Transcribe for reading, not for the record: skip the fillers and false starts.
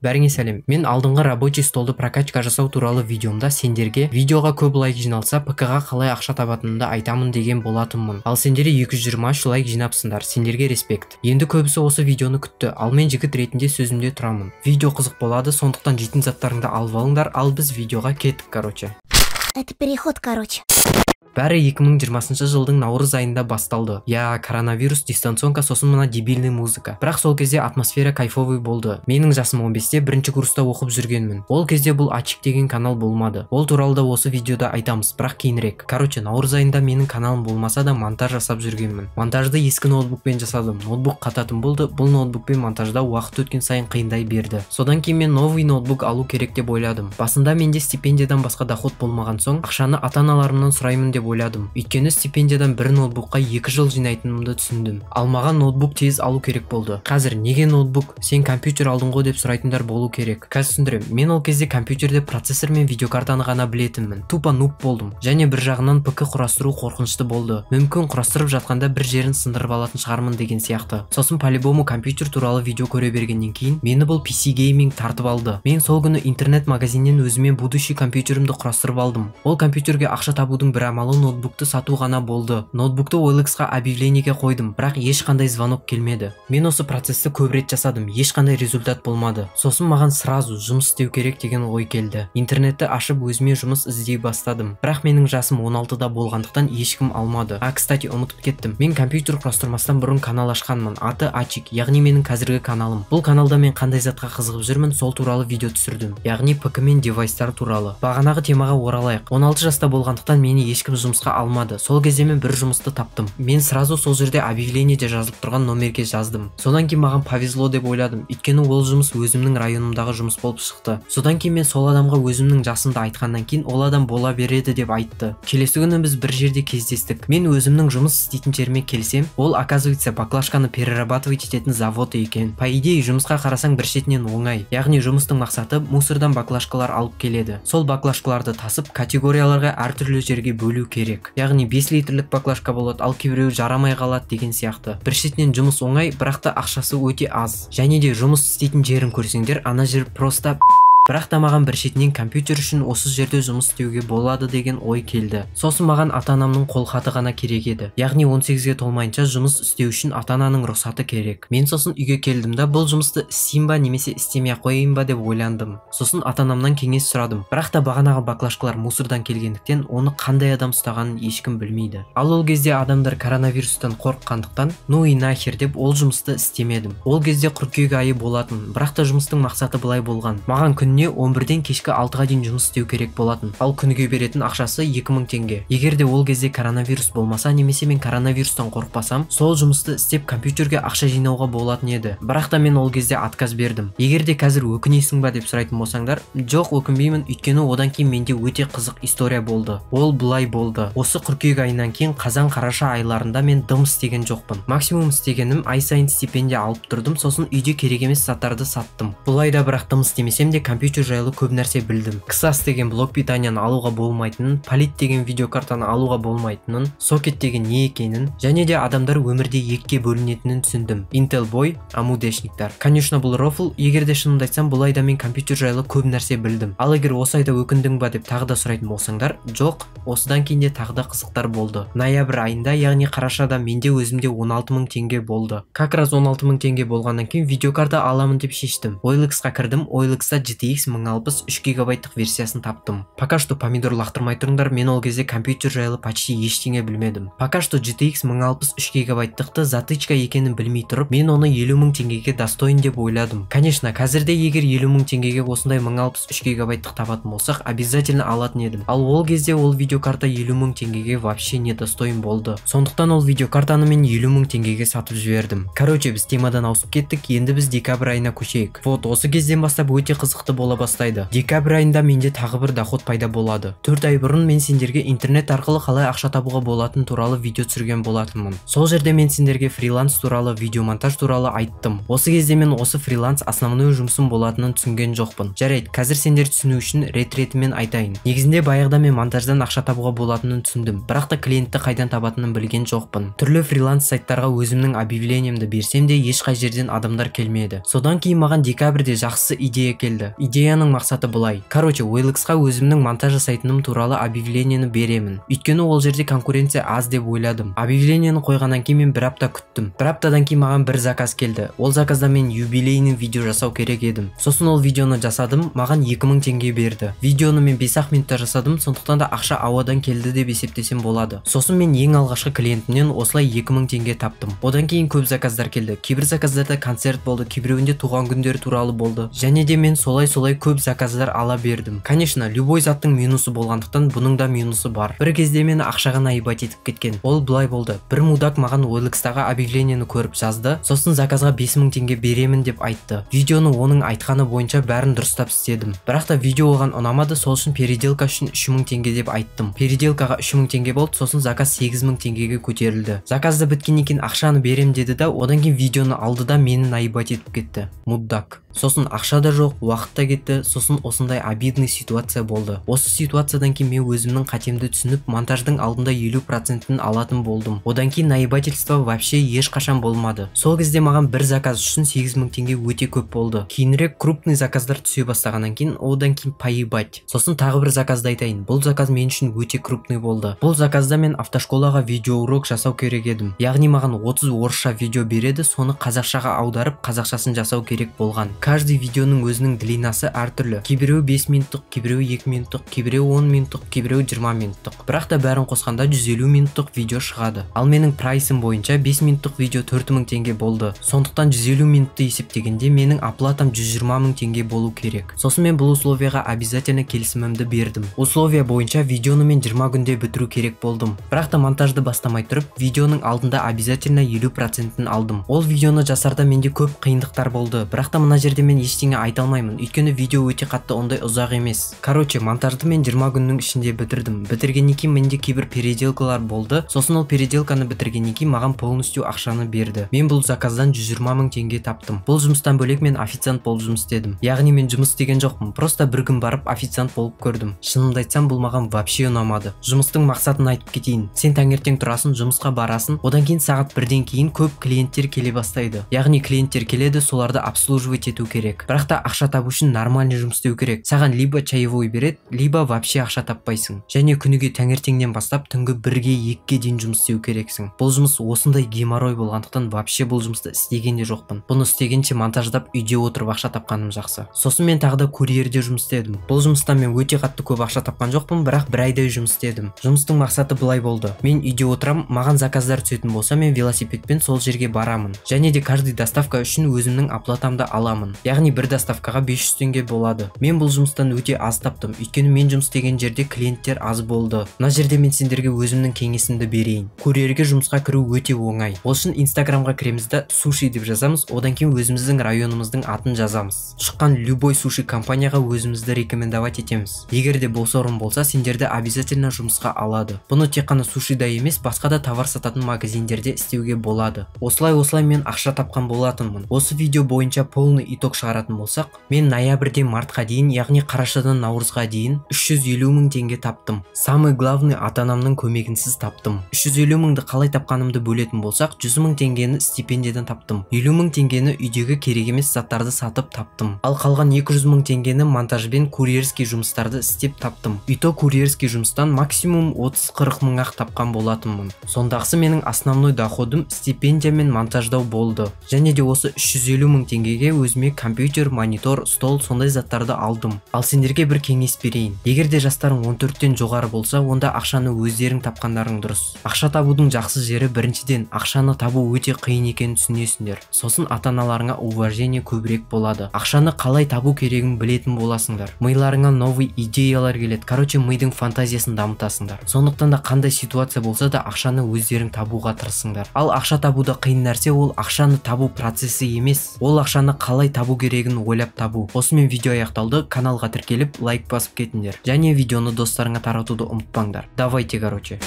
Бәріңе сәлем. Мен алдыңғы рабочий столды прокачка жасау туралы видеомда сендерге видеоға көп лайк жиналса ПК-ға қалай ақша табатынымды айтамын деген болатынмын. Ал сендер 223 лайк жинапсыңдар. Сендерге респект. Енді көбісі осы видеоны күтті. Ал мен жігіт ретінде сөзімде тұрамын. Видео қызық болады, сондықтан жейтін заттарыңды алып алыңдар. Ал біз видеоға кеттік, короче. Это переход, короче. Бәрі 2020 жылдың наурыз айында басталды. Коронавирус, дистанционка, сосын мына дебильный музыка. Бірақ сол кезде атмосфера кайфовый болды. Менің жасым 15-те бірінші курста оқып жүргенмін. Ол кезде бұл Ачик деген канал болмады. Ол туралы да осы видеода айтамыз, бірақ кейінірек. Короче, наурыз айында менің каналым болмаса да монтаж жасап жүргенмін. Монтажды ескі ноутбукпен жасадым. Ноутбук қататын болды. Бұл ноутбукпен монтажда уақыт өткен сайын қиындай берді. Содан кейін мен новый ноутбук алу керек деп ойладым. Басында менде стипендиядан басқа доход болмаған соң, ақшаны ата-аналарымнан сұраймын деп ойладым. Өйткені стипендиядан бір ноутбукқа 2 жыл жинайтынымды түсіндім. Ал маған ноутбук тез алу керек болды. Қазір неге ноутбук? Сен компьютер алдың ғой деп сұрайтындар болу керек. Қазір түсіндірем. Мен ол кезде компьютерде процессор мен видеокартаны ғана білетінмін. Тупа нуб болдым. Және бір жағынан ПК құрастыру қорқынышты болды. Мүмкін құрастырып жатқанда бір жерін сындырып алатын шығармын деген сияқты. Сосын по-любому компьютер туралы видео көре бергеннен кейін мені бұл PC гейминг тартып алды. Мен сол күні интернет магазиннен өзіме будущий компьютерімді құрастырып алдым. Ол компьютерге ақша табудың бір амалы ноутбукты сату ғана болды. Ноутбукты OLX-қа объявлениеге қойдым, бірақ ешқандай звонок келмеді. Мен осы процессті көп рет жасадым, ешқандай результат болмады. Сосын маған сразу жұмыс істеу керек деген ой келді. Интернетті ашып өзіме жұмыс іздей бастадым. Бірақ менің жасым 16-да болғандықтан ешкім алмады. Кстати, ұмытып кеттім. Мен компьютер құрастырмастан бұрын канал ашқанмын. Аты Ачик, яғни менің қазіргі каналым. Бұл каналда мен қандай затқа қызығып жүрмін, сол туралы видео түсірдім. Яғни ПК мен девайстар туралы. Бағанағы темаға оралайық. 16 жаста болғандықтан мені ешкім жұмысқа алмады. Сол кезде мен бір жұмысты таптым. Мен сразу сол жерде объявлениеде жазылып тұрған номерге жаздым. Содан кейін маған повезло деп ойладым. Өйткені ол жұмыс өзімнің районымдағы жұмыс болып шықты. Содан кейін мен сол адамға өзімнің жасымды айтқаннан кейін ол адам бола береді деп айтты. Келесі күні біз бір жерде кездестік. Мен өзімнің жұмыс істейтін жеріме келсем, ол оказывается баклажканы перерабатывать ететін завод екен. По идее, жұмысқа қарасаң бір шетінен оңай. Яғни жұмыстың мақсаты мусордан баклажкалар алып келеді. Сол баклажкаларды тасып категорияларға әртүрлі жерге бөлу керек. Яғни 5 литрлік баклажка болады, ал кейбіреуі жарамай қалады деген сияқты. Бір шетінен жұмыс оңай, бірақ та ақшасы өте аз. Және де жұмыс істейтін жерін көрсеңдер, ана жер просто бірақ та маған бір шетінен компьютер үшін осы жерде жұмыс істеуге болады деген ой келді. Сосын маған ата-анамның қолхаты ғана керек еді. Яғни 18-ге толмайынша жұмыс істеу үшін ата-ананың рұқсаты керек. Мен сосын үйге келдім да бұл жұмысты істейін ба немесе істемей қояйын ба деп ойландым. Сосын ата-анамнан кеңес сұрадым. Бірақ та бағанағы баклажкалар мусордан келгендіктен оны қандай адам ұстағанын ешкім білмейді. Ал ол кезде адамдар коронавирустан қорыққандықтан, ну и нахер деп ол жұмысты істемедім. Ол кезде қыркүйек айы болатын, бірақ та жұмыстың мақсаты былай болған. Маған күніне 11-ден кешкі 6-ға дейін жұмыс істеу керек болатын. Ал күніге беретін ақшасы 2000 теңге. Егер де ол кезде коронавирус болмаса, немесе мен коронавирустан қорықпасам, сол жұмысты істеп компьютерге ақша жинауға болатын еді. Бірақ та мен ол кезде отказ бердім. Егер де қазір өкінесің ба деп сұрайтын болсаңдар, жоқ, өкінбеймін, өйткені одан кейін менде өте қызық история болды. Ол былай болды. Осы қыркүйек айынан кейін қазан-қараша айларында мен дым істеген жоқпын. Максимум істегенім ай сайын стипендия алып тұрдым, сосын үйде керек емес заттарды саттым. Бұлай да бірақ дым істемесем де компьютер жайлы көп нәрсе білдім. XAS деген блок питанияны алуға болмайтынын, Polit деген видеокартаны алуға болмайтынын, сокет деген не екенін, және де адамдар өмірде екіге бөлінетінін түсіндім. Intel бой, амудешниктар. Конечно, бұл рофл, егер де шынымды айтсам, бұл айда мен компьютер жайлы көп нәрсе білдім. Ал егер осы айда өкіндің ба деп тағы да сұрайтын болсаңдар, жоқ, осыдан кейін де тағы да қызықтар болды. Ноябрь айында, яғни қарашада менде өзімде 16 000 теңге болды. Как раз 16 000 теңге болғаннан кейін видеокарта аламын деп шештім. OLX-қа кірдім, OLX-та GTX 1060 3 гигабайттық версиясын таптым. Пока что помидор лақтырмай тұрыңдар, мен ол кезде компьютер жайлы почти ештеңе білмедім. Пока что GTX 1060 3 гигабайттықты затычка екенін білмей тұрып, мен оны 50 000 теңгеге достоин деп ойладым. Конечно, қазірде егер 50 000 теңгеге осындай 1060 3 гигабайттық табатын болсақ, обязательно алатын едім. Ал ол кезде ол видеокарта 50 000 теңгеге вообще не достоин болды. Сондықтан ол видеокартаны мен 50 000 теңгеге сатып жібердім. Короче, біз темадан ауысып кеттік, енді біз декабрь айына көшейік. Вот, осы кезден бастап өте қызықты бола бастайды. Декабрь айында менде тағы бір доход пайда болады. 4 ай бұрын мен сендерге интернет арқылы қалай ақша табуға болатын туралы видео түсірген болатынмын. Сол жерде мен сендерге фриланс туралы, видеомонтаж туралы айттым. Осы кезде мен осы фриланс основной жұмысым болатынын түсінген жоқпын. Жарайды, қазір сендер түсіну үшін рет-ретімен айтайын. Негізінде баяғыда мен монтаждан ақша табуға болатынын түсіндім, бірақ та клиентті қайдан табатынын білген жоқпын. Түрлі фриланс сайттарға өзімнің объявлениемді берсем де ешқай жерден адамдар келмеді. Содан кейін маған декабрьде жақсы идея келді. Идеяның мақсаты былай. Короче, OLX-қа өзімнің монтаж жасайтыным туралы объявлениені беремін. Өйткені ол жерде конкуренция аз деп ойладым. Объявлениені қойғаннан кейін мен бір апта күттім. Бір аптадан кейін маған бір заказ келді. Ол заказда мен юбилейный видео жасау керек едім. Сосын ол видеоны жасадым, маған 2000 теңге берді. Видеоны мен 5 минутта жасадым, сондықтан да ақша ауадан келді деп есептесем болады. Сосын мен ең алғашқы клиентімнен осылай 2000 теңге таптым. Одан кейін көп заказдар келді. Кейбір заказдарда концерт болды, кейбіреуінде туған күндері туралы болды. Және де мен солай көп заказдар ала бердім. Конечно, любой заттың минусы болғандықтан бұның да минусы бар. Бір кезде мені ақшаға наебать етіп кеткен. Ол былай болды. Бір мудак маған OLX-тағы объявлениені көріп жазды. Сосын заказға 5000 теңге беремін деп айтты. Видеоны оның айтқаны бойынша бәрін дұрыстап істедім. Бірақ та видео оған ұнамады, сол үшін переделка үшін 3000 теңге деп айттым. Переделкаға 3000 теңге болды, сосын заказ 8000 теңгеге көтерілді. Заказды біткеннен кейін ақшаны берем деді да, одан кейін видеоны алды да мені наебать етіп кетті. Мудак. Сосын ақша да жоқ, уақыт та кетті, сосын осындай обидный ситуация болды. Осы ситуациядан кейін мен өзімнің қатемді түсініп, монтаждың алдында 50%-ін алатын болдым. Одан кейін наебательство вообще ешқашан болмады. Сол кезде маған бір заказ үшін 8000 теңге өте көп болды. Кейінірек крупный заказдар түсе бастағаннан кейін, одан кейін поебать. Сосын тағы бір заказды айтайын. Бұл заказ мен үшін өте крупный болды. Бұл заказда мен автошколаға видеоурок жасау керек едім. Яғни маған 30 орысша видео береді, соны қазақшаға аударып, қазақшасын жасау керек болған. Каждый видеоның өзінің длинасы әртүрлі. Кейбіреуі 5 минуттық, кейбіреуі 2 минуттық, кейбіреуі 10 минуттық, кейбіреуі 20 минуттық. Бірақ та бәрін қосқанда 150 минуттық видео шығады. Ал менің прайсым бойынша 5 минуттық видео 4000 теңге болды. Сондықтан 150 минутты есептегенде менің оплатам 120 000 теңге болу керек. Сосын мен бұл условияға обязательно келісімімді бердім. Условия бойынша видеоны мен 20 күнде бітіру керек болдым. Бірақ та монтажды бастамай тұрып, видеоның алдында обязательно 50%-ін алдым. Ол видеоны жасарда менде көп қиындықтар болды. Бірақ та мына жерде мен ештеңе айта алмаймын, өйткені видео өте қатты ондай ұзақ емес. Короче, монтажды мен 20 күннің ішінде бітірдім. Бітіргеннен кейін менде кейбір переделкалар болды. Сосын ол переделканы бітіргеннен кейін маған полностью ақшаны берді. Мен бұл заказдан 120 000 теңге таптым. Бұл жұмыстан бөлек мен официант болып жұмыс істедім. Яғни мен жұмыс істеген жоқпын, просто бір күн барып официант болып көрдім. Шынымды айтсам, бұл маған вообще ұнамады. Жұмыстың мақсатын айтып кетейін. Сен таңертең тұрасың, жұмысқа барасың, одан кейін сағат 1-ден кейін көп клиенттер келе бастайды. Яғни клиенттер келеді, соларды обслуживать ету керек. Бірақ та ақша табу үшін нормальный жұмыс істеу керек. Саған либо чаевой береді, либо вообще ақша таппайсың. Және күніге таңертеңнен бастап түнгі 1-ге 2-ге дейін жұмыс істеу керексің. Бұл жұмыс осындай геморрой болғандықтан вообще бұл жұмысты істеген де жоқпын. Бұны істегенше монтаждап үйде отырып ақша тапқаным жақсы. Сосын мен тағы да курьерде жұмыс істедім. Бұл жұмыстан мен өте қатты көп ақша тапқан жоқпын, бірақ бір айдай жұмыс істедім. Жұмыстың мақсаты былай болды. Мен үйде отырам, маған заказдар түсетін болса, мен велосипедпен сол жерге барамын. Және де каждый доставка үшін өзімнің оплатамды аламын. Яғни бір доставкаға 500 теңге болады. Мен бұл жұмыстан өте аз таптым, өйткені мен жұмыс істеген жерде клиенттер аз болды. Мына жерде мен сендерге өзімнің кеңесімді берейін. Курьерге жұмысқа кіру өте оңай. Ол үшін Инстаграмға кіреміз да суши деп жазамыз, одан кейін өзіміздің районымыздың атын жазамыз. Шыққан любой суши компанияға өзімізді рекомендовать етеміз. Егер де бос орын болса, сендерді обязательно жұмысқа алады. Бұны тек қана сушида емес, басқа да товар сататын магазиндерде істеуге болады. Осылай мен ақша тапқан болатынмын. Осы видео бойынша полный итог шығаратын болсақ, мен ноябрьден мартқа дейін, яғни қарашадан наурызға дейін 350 000 теңге таптым. Самый главный ата-анамның көмегінсіз таптым. 350 000-ды қалай тапқанымды бөлетін болсақ, 100 000 теңгені стипендиядан таптым. 50 000 теңгені үйдегі керек емес заттарды сатып таптым. Ал қалған 200 000 теңгені монтажбен курьерский жұмыстарды істеп таптым. Итог курьерский жұмыстан максимум 30-40 000-ақ тапқан болатынмын. Сондағысы менің основной доходым стипендия мен монтаждау болды. Және де осы 350 000 теңгеге өзіме компьютер, монитор, стол сондай заттарды алдым. Ал сендерге бір кеңес берейін. Егер де жастарың 14-тен жоғары болса, онда ақшаны өздерің тапқандарың дұрыс. Ақша табудың жақсы жері біріншіден ақшаны табу өте қиын екенін түсінесіңдер. Сосын ата-аналарыңа уважение көбірек болады. Ақшаны қалай табу керегін білетін боласыңдар. Миларыңа новый идеялар келеді. Короче, мидың фантазиясын дамытасыңдар. Сондықтан да қандай ситуация болса да ақшаны өздерің табуға тырысыңдар. Ал ақша табуда қиын нәрсе ол ақшаны табу процесі емес. Ол ақшаны қалай табу керегин ойлап табу. Осымен видео аякталды. Каналга тиркелип лайк басып кетиңдер. Және видеону достарыңа таратууду унутпаңдар. Давайте, короче.